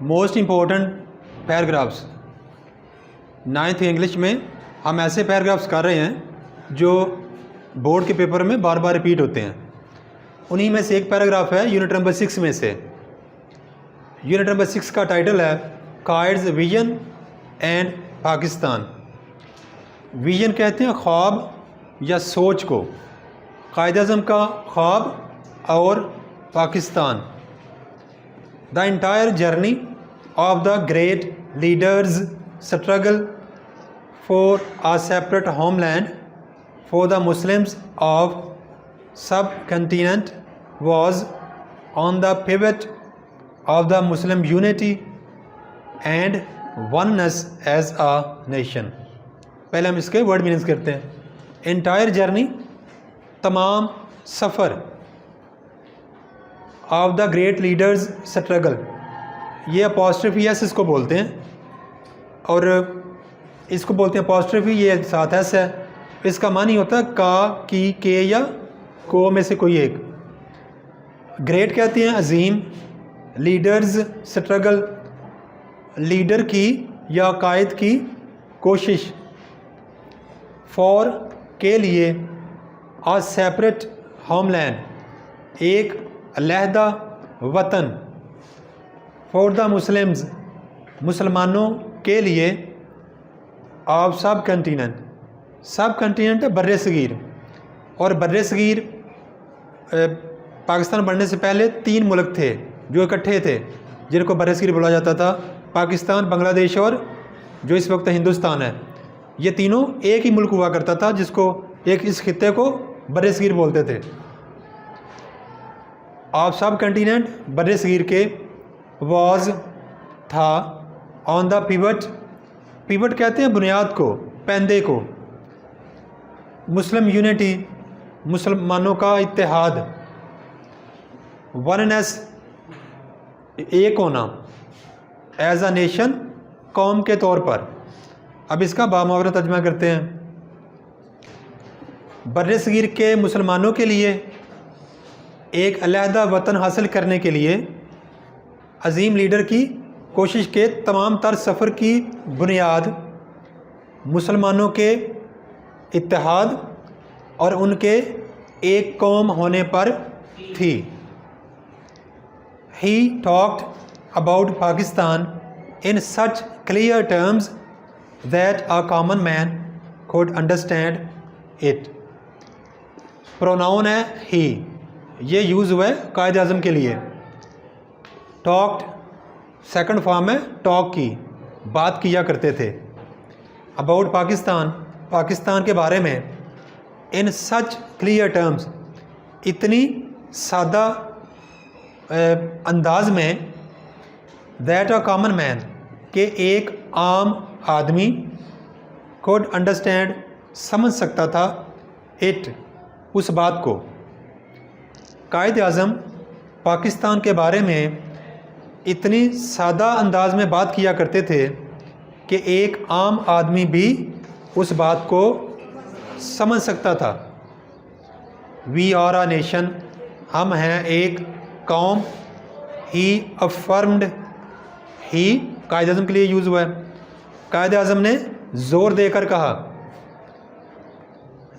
Most important paragraphs 9th English میں ہم ایسے پیراگرافس کر رہے ہیں جو بورڈ کے پیپر میں بار بار ریپیٹ ہوتے ہیں. انہی میں سے ایک پیراگراف ہے یونٹ نمبر 6 میں سے. یونٹ نمبر 6 کا ٹائٹل ہے قائد's ویژن اینڈ پاکستان. ویژن کہتے ہیں خواب یا سوچ کو، قائد اعظم کا خواب اور Pakistan. The entire journey of the great leader's struggle for a separate homeland for the Muslims of subcontinent was on the pivot of the Muslim unity and oneness as a nation. پہلے ہم اس کے word meanings کرتے ہیں. Entire journey تمام سفر، of the great leader's struggle, یہ apostrophe S اس کو بولتے ہیں اور اس کو بولتے ہیں اپوسٹرفی، یہ ساتھ ایس ہے. اس کا معنی ہوتا ہے کا، کی، کے یا کو میں سے کوئی ایک. گریٹ کہتے ہیں عظیم، لیڈرز اسٹرگل لیڈر کی یا قائد کی کوشش، فور کے لیے، آ سیپریٹ ہوم لینڈ ایک علیحدہ وطن، فور دا مسلمز مسلمانوں کے لیے، آف سب کنٹیننٹ سب کنٹیننٹ ہے بر صغیر، اور بر صغیر پاکستان بننے سے پہلے 3 ملک تھے جو اکٹھے تھے جن کو بر صغیر بولا جاتا تھا، پاکستان، بنگلہ دیش اور جو اس وقت ہندوستان ہے. یہ تینوں ایک ہی ملک ہوا کرتا تھا جس کو اس خطے کو بر صغیر بولتے تھے. آپ سب کنٹیننٹ بر صغیر کے، واز تھا، آن دا پیوٹ پیوٹ کہتے ہیں بنیاد کو، پیندے کو، مسلم یونٹی مسلمانوں کا اتحاد، وننس ایک ہونا، ایز اے نیشن قوم کے طور پر. اب اس کا بامحاورہ ترجمہ کرتے ہیں. بر صغیر کے مسلمانوں کے لیے ایک علیحدہ وطن حاصل کرنے کے لیے عظیم لیڈر کی کوشش کے تمام تر سفر کی بنیاد مسلمانوں کے اتحاد اور ان کے ایک قوم ہونے پر تھی. He talked about Pakistan in such clear terms that a common man could understand it. Pronoun ہے ہی، یہ یوز ہوا ہے قائد اعظم کے لیے. ٹاکڈ سیکنڈ فارم ہے ٹاک کی، بات کیا کرتے تھے. اباؤٹ پاکستان پاکستان کے بارے میں، ان سچ کلیئر ٹرمز اتنی سادہ انداز میں، دیٹ اے کامن مین کہ ایک عام آدمی، کوڈ انڈرسٹینڈ سمجھ سکتا تھا، اٹ اس بات کو. قائد اعظم پاکستان کے بارے میں اتنی سادہ انداز میں بات کیا کرتے تھے کہ ایک عام آدمی بھی اس بات کو سمجھ سکتا تھا. وی آر اے نیشن، ہم ہیں ایک قوم. ہی افرمڈ، ہی قائد اعظم کے لیے یوز ہوا ہے. قائد اعظم نے زور دے کر کہا.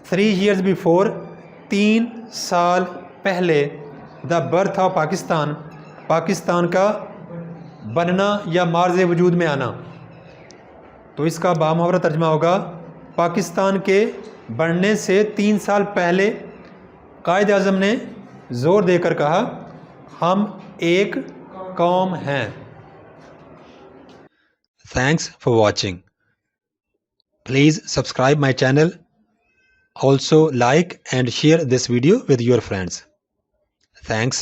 3 years before، 3 سال پہلے، the birth of Pakistan Pakistan کا بننا یا مارز وجود میں آنا. تو اس کا بامحاورہ ترجمہ ہوگا پاکستان کے بننے سے 3 سال پہلے قائد اعظم نے زور دے کر کہا ہم ایک قوم ہیں. Thanks for watching. Please subscribe my channel. Also like and share this video with your friends. Thanks.